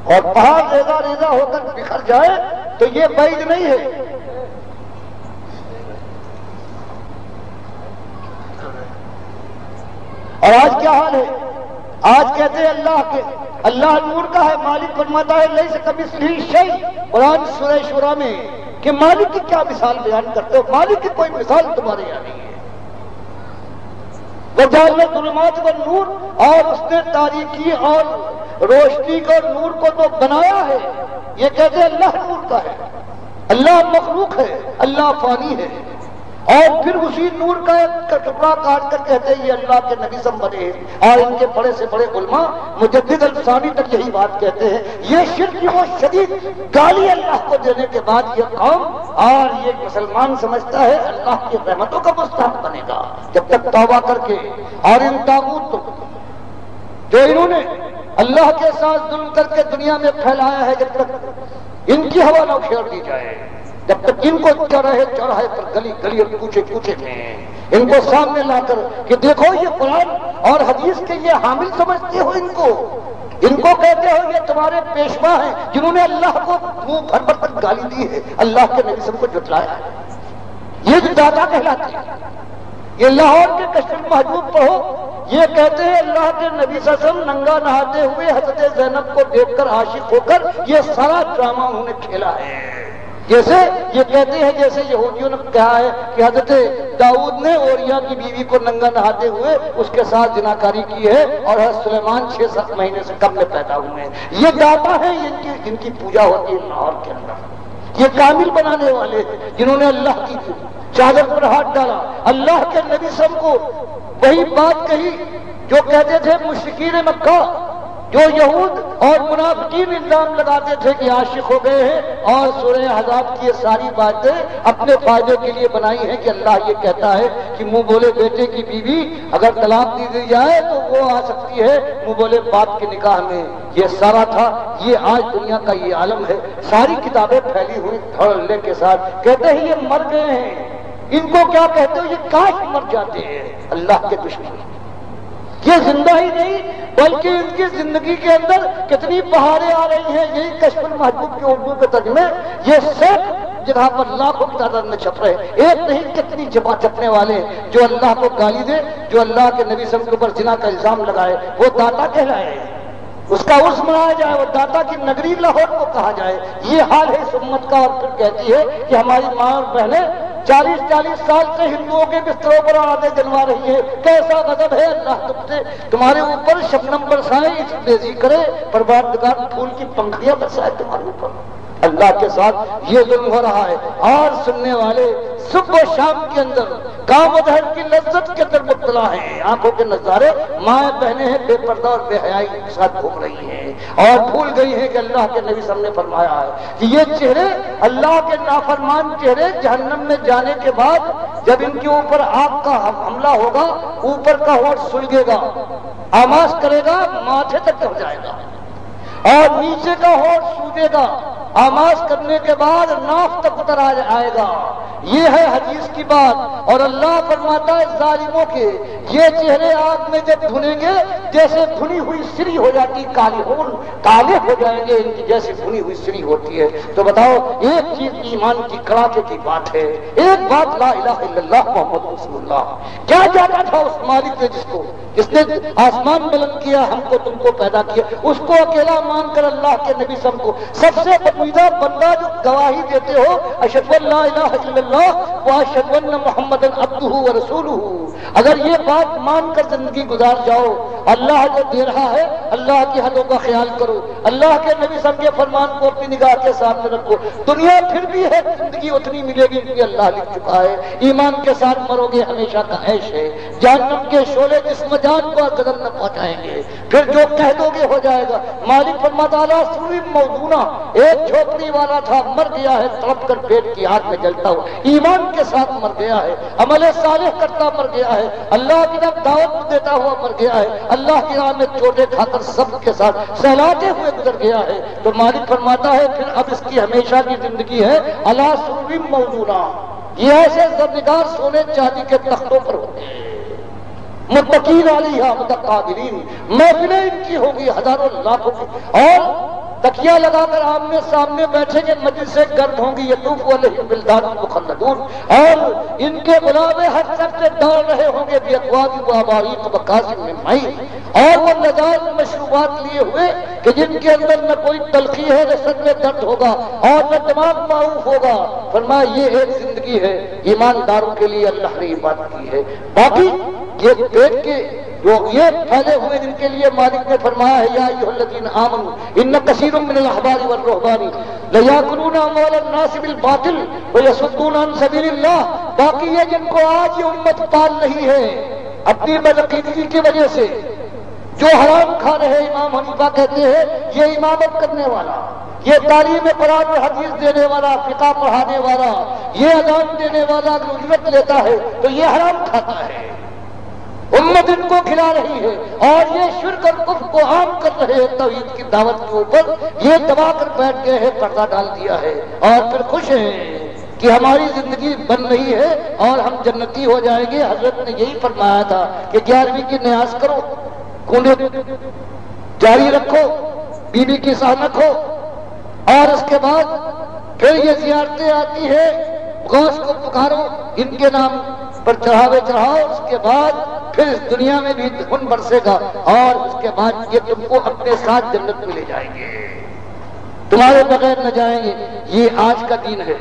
اور پہاڑ ریزہ ریزہ ہو کر بکھر جائے تو یہ بعید نہیں ہے۔ اور آج کیا حال ہے؟ آج کہتے ہیں اللہ نور کا ہے، مالک فرماتا ہے لیس کمثلہ شیء، قرآن سورہ شورى میں کہ مالک کی کیا مثال بیان کرتے ہو؟ مالک کی کوئی مثال تمہارے یہاں نہیں ہے۔ وجعلنا الظلمات والنور، اور اس نے تاریکی اور روشنی کو نور کو تو بنایا ہے۔ یہ کہتے ہیں اللہ نور کا ہے، اللہ مخلوق ہے، اللہ فانی ہے، اور پھر اسی نور کا ایک ٹکڑا کاٹ کر کہتے ہیں یہ اللہ کے نبی سم بنے ہیں، اور ان کے بڑے سے بڑے علماء مجدد الثانی تک یہی بات کہتے ہیں۔ یہ شرک و شدید گالی اللہ کو دینے کے بعد یہ قوم اور یہ مسلمان سمجھتا ہے اللہ کی رحمتوں کا مستحق بنے گا جب تک توبہ کر کے، اور ان طاغوت جو انہوں نے اللہ کے ساتھ ظلم کر کے دنیا میں پھیلایا ہے، جب تک ان کی ہوا نہ کھیڑ دی جائے، جب تک ان کو چوراہے چوراہے پر گلی گلی اور کوچے کوچے میں ان کو سامنے لا کر کہ دیکھو یہ قرآن اور حدیث کے یہ حامل سمجھتے ہو، ان کو کہتے ہو یہ تمہارے پیشوا ہیں جنہوں نے اللہ کو منہ بھر بھر تک گالی دی ہے، اللہ کے نبی سب کو جھٹلایا ہے، یہ جو دادا کہلاتے ہیں۔ یہ لاہور کے کشف محجوب پڑھو، یہ کہتے ہیں اللہ کے نبی صلی اللہ علیہ وسلم ننگا نہاتے ہوئے حضرت زینب کو دیکھ کر عاشق ہو کر یہ سارا ڈرامہ انہوں نے کھیلا ہے۔ جیسے یہ کہتے ہیں جیسے یہودیوں نے کہا ہے کہ حضرت داؤد نے اوریا کی بیوی کو ننگا نہاتے ہوئے اس کے ساتھ زناکاری کی ہے، اور حضرت سلیمان 6-7 مہینے سے کم میں پیدا ہوئے ہیں۔ یہ داتا ہیں جن کی پوجا ہوتی ہے لاہور کے اندر، یہ کامل بنانے والے جنہوں نے اللہ کی چادر پر ہاتھ ڈالا، اللہ کے نبی سب کو وہی بات کہی جو کہتے تھے مشرکین مکہ، جو یہود اور منافقین الزام لگاتے تھے کہ عاشق ہو گئے ہیں، اور سورہ احزاب کی یہ ساری باتیں اپنے فائدے کے لیے بنائی ہیں کہ اللہ یہ کہتا ہے کہ منہ بولے بیٹے کی بیوی اگر طلاق دی دی جائے تو وہ آ سکتی ہے منہ بولے باپ کے نکاح میں۔ یہ سارا تھا، یہ آج دنیا کا یہ عالم ہے، ساری کتابیں پھیلی ہوئی دھڑلے کے ساتھ کہتے ہیں یہ مر گئے ہیں، ان کو کیا کہتے ہو؟ یہ کاش مر جاتے ہیں اللہ کے دشمن۔ یہ زندہ ہی نہیں بلکہ ان کی زندگی کے اندر کتنی بہاریں آ رہی ہیں۔ یہی کشف المحجوب کے اردو کے ترجمے یہ سب جگہ پر لاکھوں کی تعداد میں چھپ رہے ہیں، ایک نہیں کتنی جگہ چھپنے والے جو اللہ کو گالی دے، جو اللہ کے نبی صلی اللہ علیہ وسلم کے اوپر زنا کا الزام لگائے وہ داتا کہلائے، اس کا عرس منایا جائے، وہ داتا کی نگری لاہور کو کہا جائے۔ یہ حال ہے اس امت کا، اور پھر کہتی ہے کہ ہماری ماں اور بہنیں 40 سال سے ہندوؤں کے بستروں پر آدھے جنوا رہی ہے۔ کیسا غضب ہے اللہ تم سے، تمہارے اوپر شبنم برسائے، اس بیزی کرے، پروردگار پھول کی پنکھڑیاں برسائے تمہارے اوپر۔ اللہ کے ساتھ یہ ظلم ہو رہا ہے، اور سننے والے صبح و شام کے اندر کام و دہر کی لذت کے اندر مبتلا ہیں، آنکھوں کے نظارے مائیں بہنیں ہیں بے پردہ اور بے حیائی کے ساتھ گھوم رہی ہیں، اور بھول گئی ہیں کہ اللہ کے نبی صلی اللہ علیہ وسلم نے فرمایا ہے کہ یہ چہرے اللہ کے نافرمان چہرے جہنم میں جانے کے بعد جب ان کے اوپر آگ کا حملہ ہوگا، اوپر کا ہونٹ سلگے گا، آماس کرے گا، ماتھے تک ہو جائے گا، اور نیچے کا ہونٹ سوجے گا، آماز کرنے کے بعد ناف تک اتر آئے گا۔ یہ ہے حدیث کی بات، اور اللہ فرماتا ہے ظالموں کے یہ چہرے آگ میں جب دھنیں گے جیسے بھنی ہوئی سری ہو جاتی، کالے ہو جائیں گے ان کی جیسے بھنی ہوئی سری ہوتی ہے۔ تو بتاؤ ایک چیز ایمان کی کڑاکے کی بات ہے، ایک بات لا الہ الا اللہ محمد رسول اللہ۔ کیا جاتا تھا اس مالک نے جس نے آسمان بلند کیا، ہم کو تم کو پیدا کیا، اس کو اکیلا مان کر اللہ کے نبی سب کو سب سے پسندیدہ بندہ جو گواہی دیتے ہو اشہد ان لا الہ الا اللہ واشہد ان محمد عبدہ ورسولہ، اگر یہ بات مان کر زندگی گزار جاؤ، اللہ جو دے رہا ہے اللہ کی حدوں کا خیال کرو، اللہ کے نبی سب کے فرمان کو اپنی نگاہ کے سامنے رکھو، دنیا پھر بھی ہے زندگی اتنی ملے گی کہ اللہ لکھ چکا ہے، ایمان کے ساتھ مرو گے ہمیشہ کا عیش ہے، جہنم کے شعلے جسم جان کو قدم نہ پہنچائیں گے، پھر جو کہہ دو گے ہو جائے گا۔ مالک فرماتا ہے سوئی موزونہ، ایک جھوپڑی والا تھا مر گیا ہے تڑپ کر پیٹ کی آگ میں جلتا ہوا، ایمان کے ساتھ مر گیا ہے، عمل صالح کرتا مر گیا ہے، اللہ کی طرف دعوت دیتا ہوا مر گیا ہے، اللہ کی راہ میں چوٹے کھا کر سب کے ساتھ سہلاتے ہوئے گزر گیا ہے۔ تو مالک فرماتا ہے پھر اب اس کی ہمیشہ کی زندگی ہے علی سرر موضونہ، یہ ایسے زرنگار سونے چاندی کے تختوں پر ہوتے ہیں، متقین علیہا متقابلین، محفلیں ان کی ہوگی ہزاروں لاکھوں کی، اور تکیا لگا کر آمنے سامنے بیٹھیں گے، مجلسیں گرد ہوں گی، یطوف علیہم ولدان مخلدون، اور ان کے غلام ہر طرف سے دوڑ رہے ہوں گے باکواب و اباریق و کاس من معین، اور وہ نجات مشروبات لیے ہوئے کہ جن کے اندر نہ کوئی تلخی ہے، نہ صدر درد ہوگا اور نہ دماغ معروف ہوگا۔ فرمایا یہ ایک زندگی ہے ایمانداروں کے لیے اللہ نے یہ بات کی ہے۔ باقی یہ پیٹ کے جو یہ پھیلے ہوئے جن کے لیے مالک نے فرمایا ہے یا ایھا الذین آمنوا ان کثیر من الاحبار والرہبان لیاکلون اموال الناس بالباطل ویصدون عن سبیل اللہ، باقی یہ جن کو آج یہ امت پال نہیں ہے اپنی بدعقیدگی کی وجہ سے، جو حرام کھا رہے، امام حنیفہ کہتے ہیں یہ امامت کرنے والا، یہ تعلیم قرآن و حدیث دینے والا، فقہ پڑھانے والا، یہ اذان دینے والا اگر اجرت لیتا ہے تو یہ حرام کھاتا ہے، امت ان کو کھلا رہی ہے، اور یہ شرک اور کفر کو عام کر رہے ہیں توحید کی دعوت کے اوپر، یہ دبا کر بیٹھ گئے ہیں، پردہ ڈال دیا ہے، اور پھر خوش ہیں کہ ہماری زندگی بن رہی ہے اور ہم جنتی ہو جائیں گے۔ حضرت نے یہی فرمایا تھا کہ 11ویں کی نیاز کرو، کنڈے جاری رکھو، بیوی کی سہنک ہو، اور اس کے بعد پھر یہ زیارتیں آتی ہیں، غوث کو پکارو، ان کے نام پر چڑھاوے چڑھاؤ، اس کے بعد پھر اس دنیا میں بھی خون برسے گا، اور اس کے بعد یہ تم کو اپنے ساتھ جنت میں لے جائیں گے، تمہارے بغیر نہ جائیں گے۔ یہ آج کا دین ہے۔